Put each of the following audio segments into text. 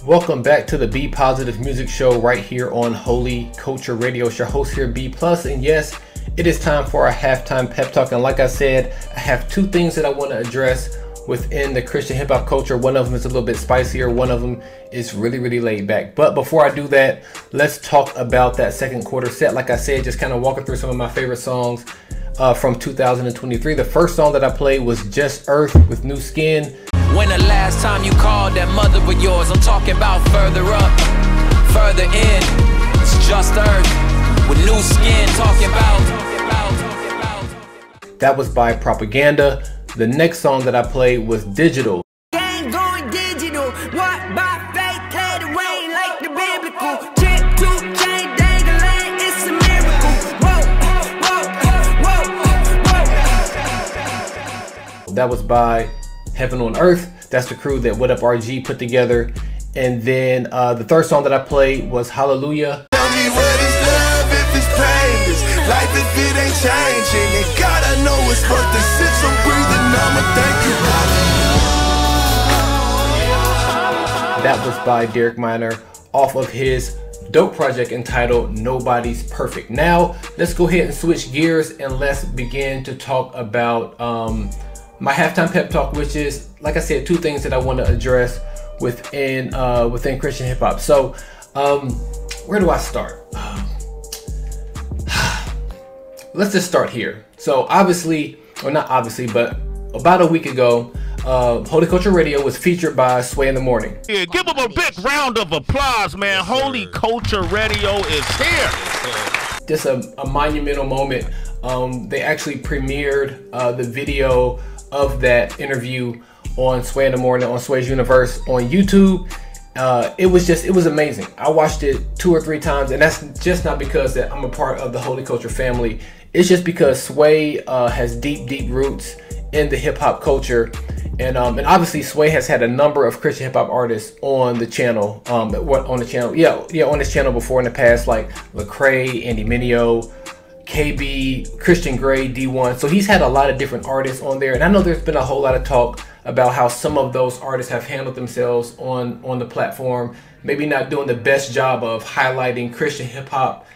Welcome back to the Be Positive Music Show right here on Holy Culture Radio. It's your host here, B+, and yes, it is time for our halftime pep talk. And like I said, I have two things that I want to address within the Christian hip hop culture. One of them is a little bit spicier. One of them is really laid back. But before I do that, let's talk about that second quarter set. Like I said, just kind of walking through some of my favorite songs from 2023. The first song that I played was Just Earth with New Skin. When the last time you called that mother of yours? I'm talking about further up, further in. It's Just Earth with New Skin. Talking about. That was by Propaganda. The next song that I played was Digital. Ain't going digital. What by faith, clear the rain like the biblical. Chip to chain, dangling, it's a miracle. Whoa. That was by Heaven on Earth. That's the crew that What Up RG put together. And then the third song that I played was Hallelujah. Tell me what is love if it's painless, life if it ain't changing, and God I know it's worth the sit so breathing, I'ma thank you. That was by Derek Minor off of his dope project entitled Nobody's Perfect. Now let's go ahead and switch gears and let's begin to talk about my halftime pep talk, which is, like I said, two things that I want to address within Christian hip hop. So where do I start? Let's just start here. So obviously, or not obviously, but about a week ago, Holy Culture Radio was featured by Sway in the Morning. Yeah, give them a big round of applause, man. Holy Culture Radio is here. Just a monumental moment. They actually premiered the video of that interview on Sway in the Morning, on Sway's Universe on YouTube. It was amazing. I watched it 2 or 3 times, and that's just not because that I'm a part of the Holy Culture family. It's just because Sway has deep roots in the hip hop culture, and obviously Sway has had a number of Christian hip hop artists on the channel. On this channel before in the past, like Lecrae, Andy Mineo, KB, Christian Grey, D1. So he's had a lot of different artists on there, and I know there's been a whole lot of talk about how some of those artists have handled themselves on the platform, maybe not doing the best job of highlighting Christian hip hop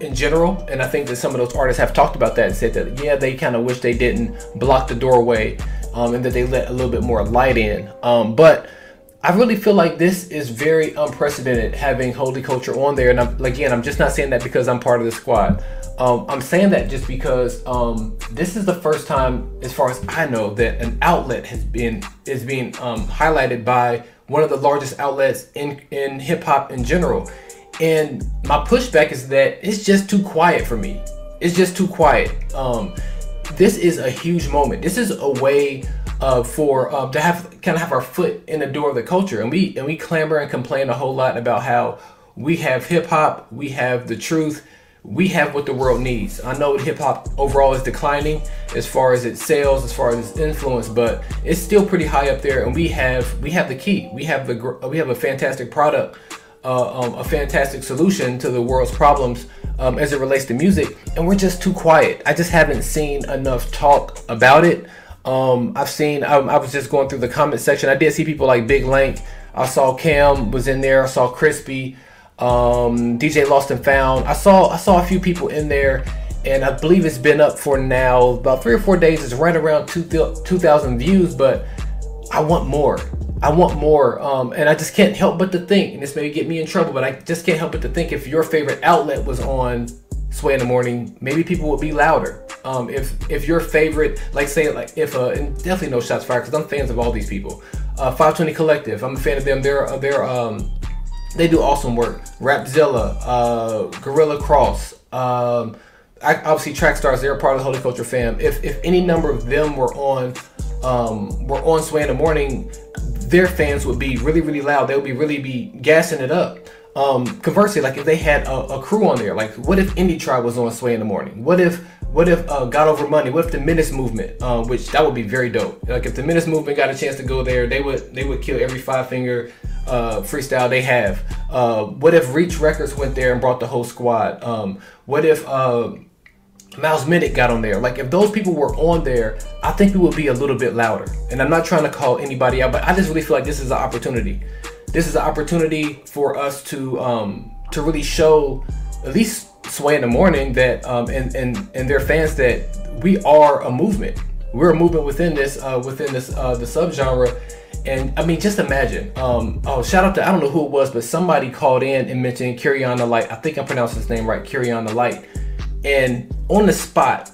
in general. And I think that some of those artists have talked about that and said that, yeah, they kind of wish they didn't block the doorway and that they let a little bit more light in. But I really feel like this is very unprecedented, having Holy Culture on there. And I'm just not saying that because I'm part of the squad. I'm saying that just because this is the first time, as far as I know, that an outlet is being highlighted by one of the largest outlets in hip hop in general. And my pushback is that it's just too quiet for me. It's just too quiet. This is a huge moment. This is a way for to have our foot in the door of the culture, and we clamor and complain a whole lot about how we have hip hop, we have the truth. We have what the world needs. I know hip hop overall is declining as far as its sales, as far as its influence, but it's still pretty high up there. And we have the key. We have a fantastic product, a fantastic solution to the world's problems as it relates to music. And we're just too quiet. I just haven't seen enough talk about it. I was just going through the comment section. I did see people like Big Lank. I saw Cam was in there. I saw Crispy. DJ Lost and Found. I saw a few people in there, and I believe it's been up for now about 3 or 4 days. It's right around 2,000 views, but I want more. And I just can't help but to think, and this may get me in trouble, but I just can't help but to think, if your favorite outlet was on Sway in the Morning, maybe people would be louder. If your favorite, and definitely no shots fired, because I'm fans of all these people. 520 Collective, I'm a fan of them. They do awesome work. Rapzilla, Gorilla Cross, obviously Trackstars, they're a part of the Holy Culture fam. If any number of them were on Sway in the Morning, their fans would be really loud. They would be gassing it up. Conversely, like if they had a crew on there, like what if Indie Tribe was on Sway in the Morning? What if God Over Money? What if the Menace Movement, which that would be very dope. Like if the Menace Movement got a chance to go there, they would kill every 5-finger freestyle they have. What if Reach Records went there and brought the whole squad? What if Miles Minnick got on there? Like if those people were on there, I think we would be a little bit louder. And I'm not trying to call anybody out, but I just really feel like this is an opportunity. this is an opportunity for us to really show at least Sway in the Morning that and their fans that we are a movement. We're a movement within this the subgenre. And I mean, just imagine. Oh, shout out to, I don't know who it was, but somebody called in and mentioned Carry On the Light. I think I pronounced his name right, Carry On the Light. And on the spot,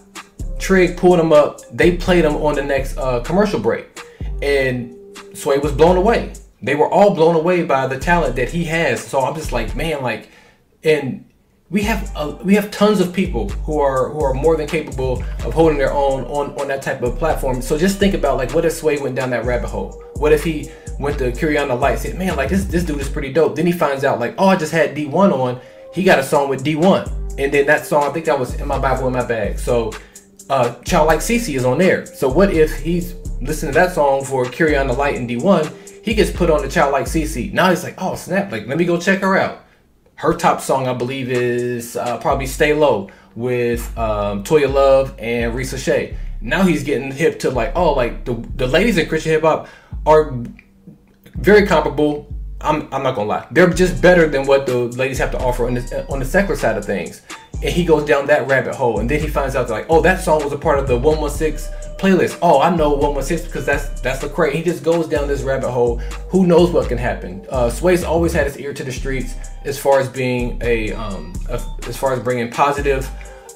Trig pulled him up. They played him on the next commercial break, and Sway was blown away. They were all blown away by the talent that he has. So I'm just like, man, like, and we have tons of people who are more than capable of holding their own on that type of platform. So just think about, like, what if Sway went down that rabbit hole? What if he went to Carry On the Light, said, man, like, this dude is pretty dope. Then he finds out, like, oh, I just had D1 on. He got a song with D1. And then that song, I think that was In My Bible, In My Bag. So Child Like CeCe is on there. So what if he's listening to that song for Carry On the Light and D1, he gets put on the Child Like CeCe. Now he's like, oh snap, like, let me go check her out. Her top song, I believe, is probably Stay Low with Toya Love and Risa Shea. Now he's getting hip to, like, oh, like, the ladies in Christian hip hop are very comparable. I'm not gonna lie, they're just better than what the ladies have to offer on the secular side of things. And he goes down that rabbit hole, and then he finds out, like, oh, that song was a part of the 116 playlist. Oh, I know 116 because that's the crate. He just goes down this rabbit hole. Who knows what can happen? Sway's always had his ear to the streets as far as being as far as bringing a positive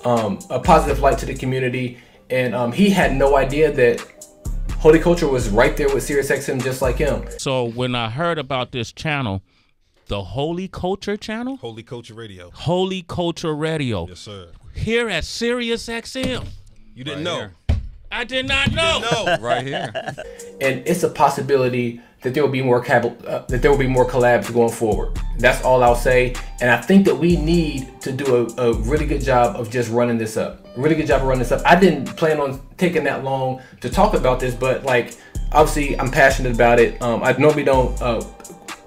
light to the community. And he had no idea that Holy Culture was right there with SiriusXM just like him. So when I heard about this channel, the Holy Culture channel? Holy Culture Radio. Holy Culture Radio. Yes, sir. Here at SiriusXM. You didn't know. I did not know. Right here. And it's a possibility that there will be more collabs going forward. That's all I'll say. And I think that we need to do a really good job of just running this up. I didn't plan on taking that long to talk about this, but, like, obviously I'm passionate about it. I normally don't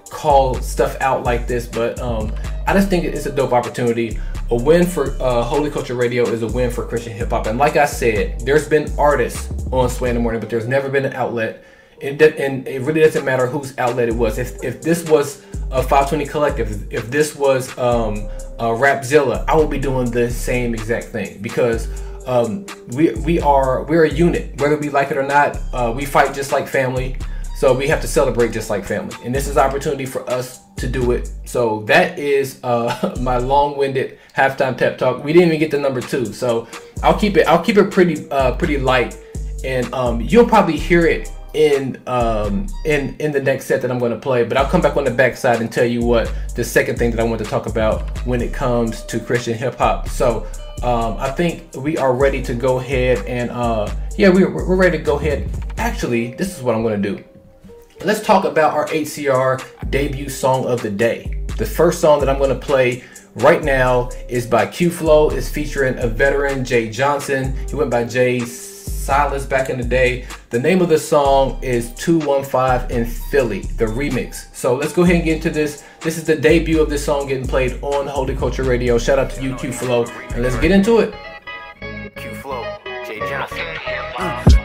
call stuff out like this, but I just think it's a dope opportunity. A win for Holy Culture Radio is a win for Christian hip hop. And like I said, there's been artists on Sway in the Morning, but there's never been an outlet. And it really doesn't matter whose outlet it was. If this was a 520 Collective, if this was Rapzilla, I will be doing the same exact thing, because we're a unit. Whether we like it or not, we fight just like family. So we have to celebrate just like family. And this is an opportunity for us to do it. So that is my long-winded halftime pep talk. We didn't even get to number 2. So I'll keep it pretty light. And you'll probably hear it in the next set that I'm going to play. But I'll come back on the backside and tell you what the second thing that I want to talk about when it comes to Christian hip hop. So I think we are ready to go ahead and we're ready to go ahead. Actually, this is what I'm going to do. Let's talk about our HCR debut song of the day. The first song that I'm going to play right now is by Q-Flo. It's featuring a veteran, Jay Johnson. He went by Jay Silas back in the day. The name of the song is 215 in Philly, the remix. So let's go ahead and get into this. This is the debut of this song getting played on Holy Culture Radio. Shout out to you, Q-Flo, and let's get into it. Q-Flo, Jay Johnson.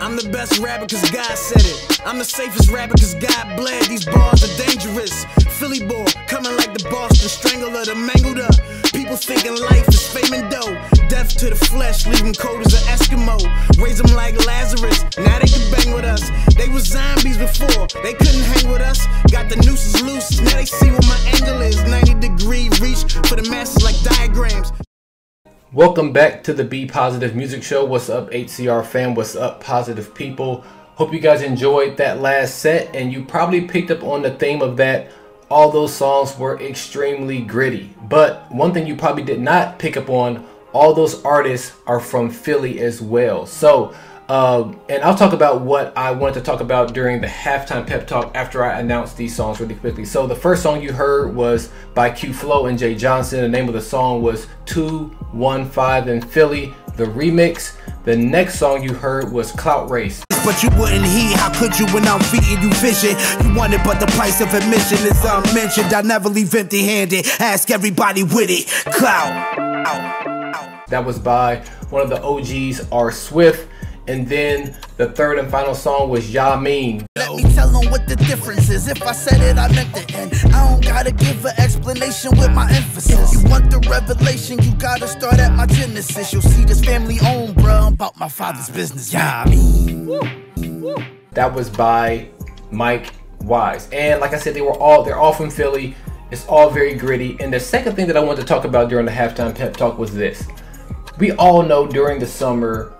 I'm the best rapper cause God said it. I'm the safest rapper cause God bled. These bars are dangerous. Philly boy, coming like the Boston Strangler, the mangled up. People thinking life is fame and dough. Death to the flesh, leave them cold as an Eskimo. Raise them like Lazarus, now they can bang with us. They was zombies before, they couldn't hang with us. Got the nooses loose, now they see what my angle is. 90-degree reach for the masses like diagrams. Welcome back to the Be Positive Music Show. What's up, HCR fam? What's up, positive people? Hope you guys enjoyed that last set, and you probably picked up on the theme of that. All those songs were extremely gritty. But one thing you probably did not pick up on, all those artists are from Philly as well. So, and I'll talk about what I wanted to talk about during the halftime pep talk after I announced these songs really quickly. So the first song you heard was by Q-Flo and Jay Johnson. The name of the song was 215 in Philly, the remix. The next song you heard was Clout Race. But you wouldn't hear, how could you when I'm feeding you vision? You want it, but the price of admission is unmentioned. I never leave empty-handed, ask everybody with it. Clout. That was by one of the OGs, R. Swift. And then the third and final song was Ya Mean. Let me tell them what the difference is. If I said it, I meant it. And punctuation with my emphasis. If you want the revelation, you gotta start at my genesis. You'll see this family owned, bruh. I'm about my father's business. Yeah, I mean. That was by Mike Wise. And like I said, they're all from Philly. It's all very gritty. And the second thing that I wanted to talk about during the halftime pep talk was this. We all know during the summer,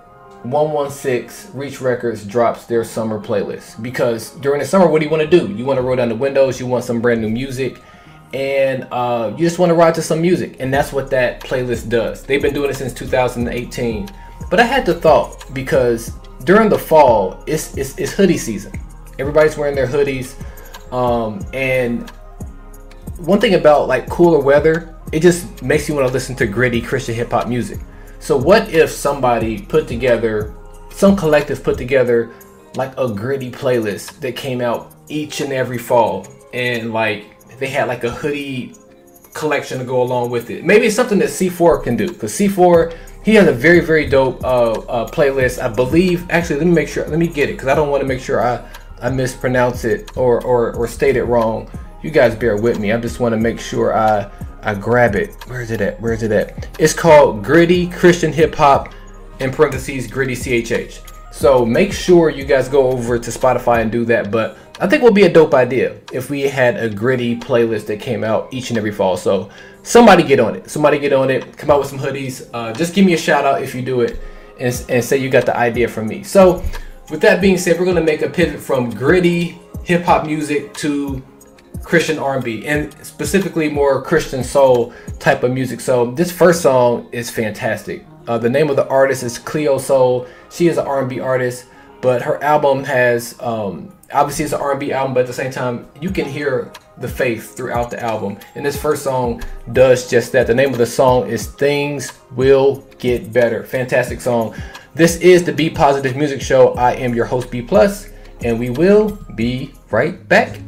116 Reach Records drops their summer playlist, because during the summer, what do you want to do? You want to roll down the windows, you want some brand new music, and you just want to ride to some music. And that's what that playlist does. They've been doing it since 2018. But I had to thought, because during the fall, it's hoodie season. Everybody's wearing their hoodies, and one thing about like cooler weather, it just makes you want to listen to gritty Christian hip hop music. So what if somebody some collective put together like a gritty playlist that came out each and every fall, and like they had like a hoodie collection to go along with it? Maybe it's something that C4 can do, because C4, he has a very, very dope playlist. I believe, actually, let me get it, because I don't want to make sure I mispronounce it or state it wrong. You guys bear with me. I just want to make sure I grab it. Where is it at? It's called Gritty Christian Hip Hop, in parentheses, Gritty CHH. So make sure you guys go over to Spotify and do that. But I think it would be a dope idea if we had a gritty playlist that came out each and every fall. So somebody get on it. Come out with some hoodies. Just give me a shout out if you do it, and say you got the idea from me. So with that being said, we're going to make a pivot from gritty hip hop music to Christian R&B, and specifically more Christian soul type of music. So this first song is fantastic. The name of the artist is Cleo Soul. She is an R&B artist, but her album has, obviously it's an R&B album, but at the same time, you can hear the faith throughout the album. And this first song does just that. The name of the song is Things Will Get Better. Fantastic song. This is the Be Positive Music Show. I am your host, B+, and we will be right back.